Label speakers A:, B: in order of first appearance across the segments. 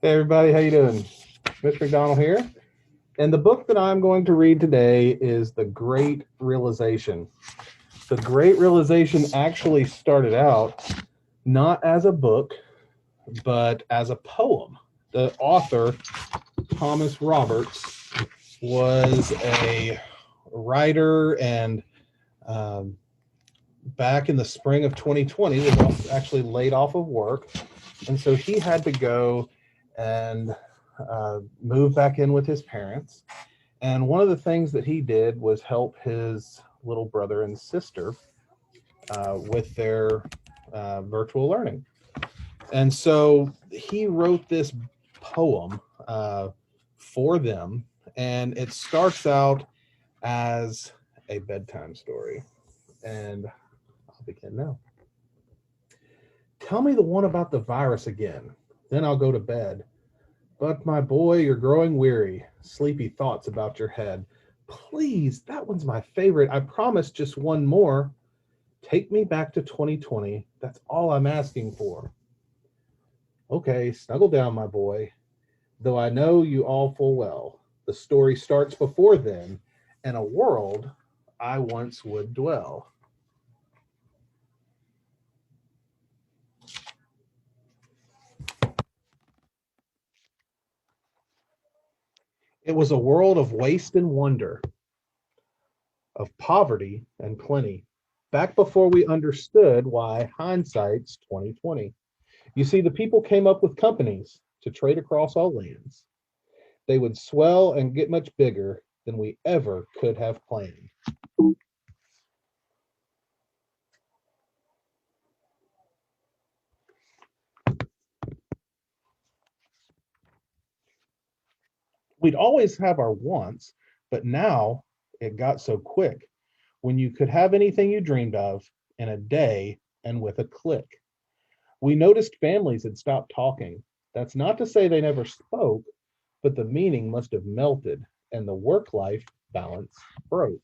A: Hey everybody, how you doing? Mr. McDonald here. And the book that I'm going to read today is The Great Realization. The Great Realization actually started out not as a book, but as a poem. The author, Thomas Roberts, was a writer and um, back in the spring of 2020 was actually laid off of work. And so he had to go and move back in with his parents. And one of the things that he did was help his little brother and sister with their virtual learning. And so he wrote this poem for them, and it starts out as a bedtime story. And I'll begin now. Tell me the one about the virus again. Then I'll go to bed. But my boy, you're growing weary. Sleepy thoughts about your head. Please, that one's my favorite. I promise just one more. Take me back to 2020. That's all I'm asking for. Okay, snuggle down, my boy. Though I know you all full well. The story starts before then, in a world I once would dwell. It was a world of waste and wonder, of poverty and plenty, back before we understood why hindsight's 2020. You see, the people came up with companies to trade across all lands. They would swell and get much bigger than we ever could have planned. We'd always have our wants, but now it got so quick when you could have anything you dreamed of in a day and with a click. We noticed families had stopped talking. That's not to say they never spoke, but the meaning must have melted and the work life balance broke.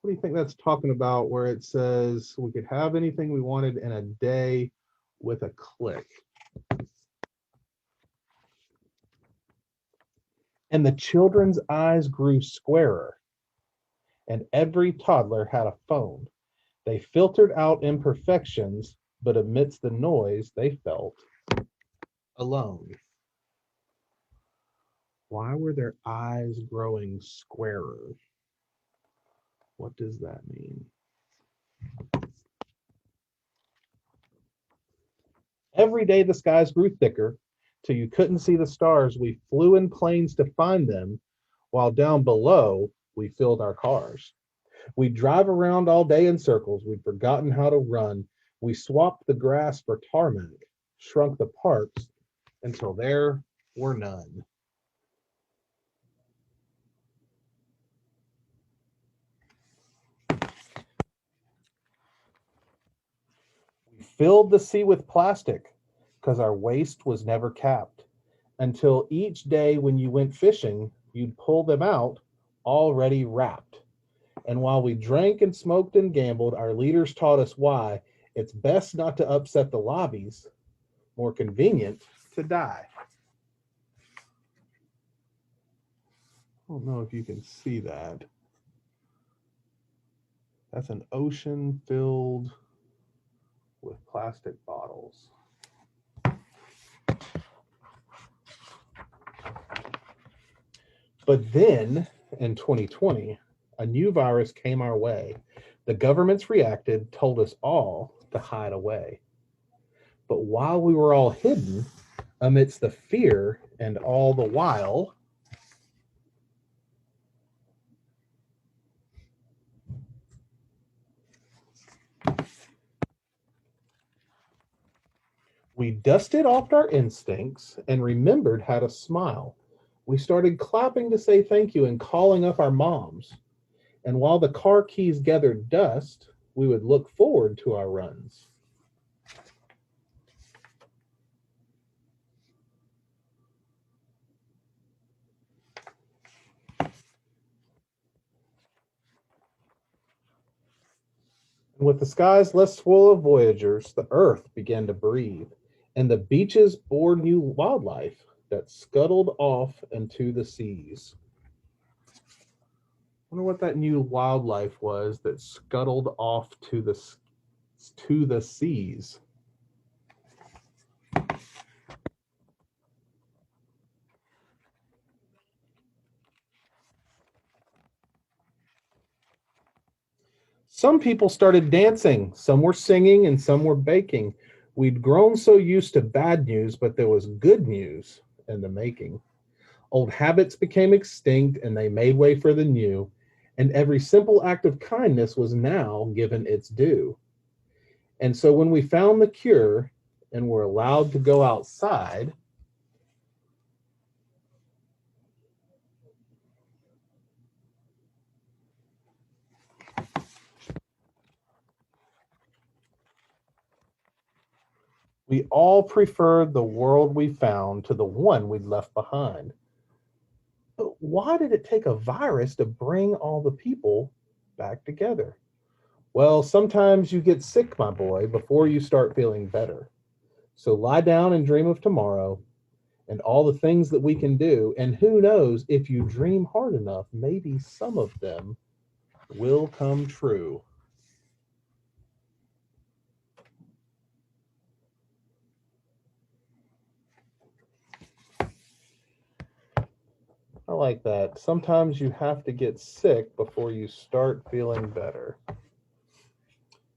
A: What do you think that's talking about where it says we could have anything we wanted in a day with a click? And the children's eyes grew squarer, and every toddler had a phone. They filtered out imperfections, but amidst the noise, they felt alone. Why were their eyes growing squarer? What does that mean? Every day the skies grew thicker till you couldn't see the stars. We flew in planes to find them, while down below we filled our cars. We'd drive around all day in circles. We'd forgotten how to run. We swapped the grass for tarmac, shrunk the parks until there were none. We filled the sea with plastic because our waste was never capped. Until each day when you went fishing, you'd pull them out already wrapped. And while we drank and smoked and gambled, our leaders taught us why it's best not to upset the lobbies, more convenient to die. I don't know if you can see that. That's an ocean filled with plastic bottles. But then in 2020, a new virus came our way. The governments reacted, told us all to hide away. But while we were all hidden amidst the fear and all the while, we dusted off our instincts and remembered how to smile. We started clapping to say thank you and calling up our moms. And while the car keys gathered dust, we would look forward to our runs. With the skies less full of voyagers, the earth began to breathe, and the beaches bore new wildlife that scuttled off into the seas. I wonder what that new wildlife was that scuttled off to the seas. Some people started dancing, some were singing, and some were baking. We'd grown so used to bad news, but there was good news in the making. Old habits became extinct and they made way for the new, and every simple act of kindness was now given its due. And so when we found the cure and were allowed to go outside, we all preferred the world we found to the one we'd left behind. But why did it take a virus to bring all the people back together? Well, sometimes you get sick, my boy, before you start feeling better. So lie down and dream of tomorrow and all the things that we can do. And who knows, if you dream hard enough, maybe some of them will come true. I like that. Sometimes you have to get sick before you start feeling better.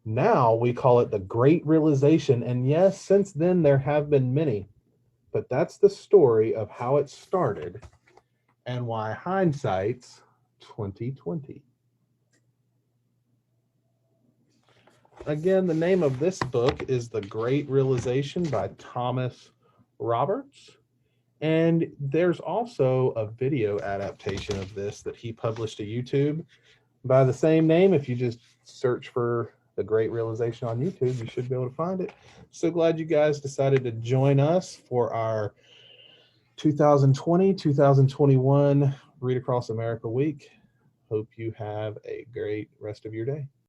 A: Now we call it the Great Realization. And yes, since then there have been many. But that's the story of how it started and why hindsight's 2020. Again, the name of this book is The Great Realization by Thomas Roberts. And there's also a video adaptation of this that he published to YouTube by the same name. If you just search for The Great Realization on YouTube, you should be able to find it. So glad you guys decided to join us for our 2020-2021 Read Across America week. Hope you have a great rest of your day.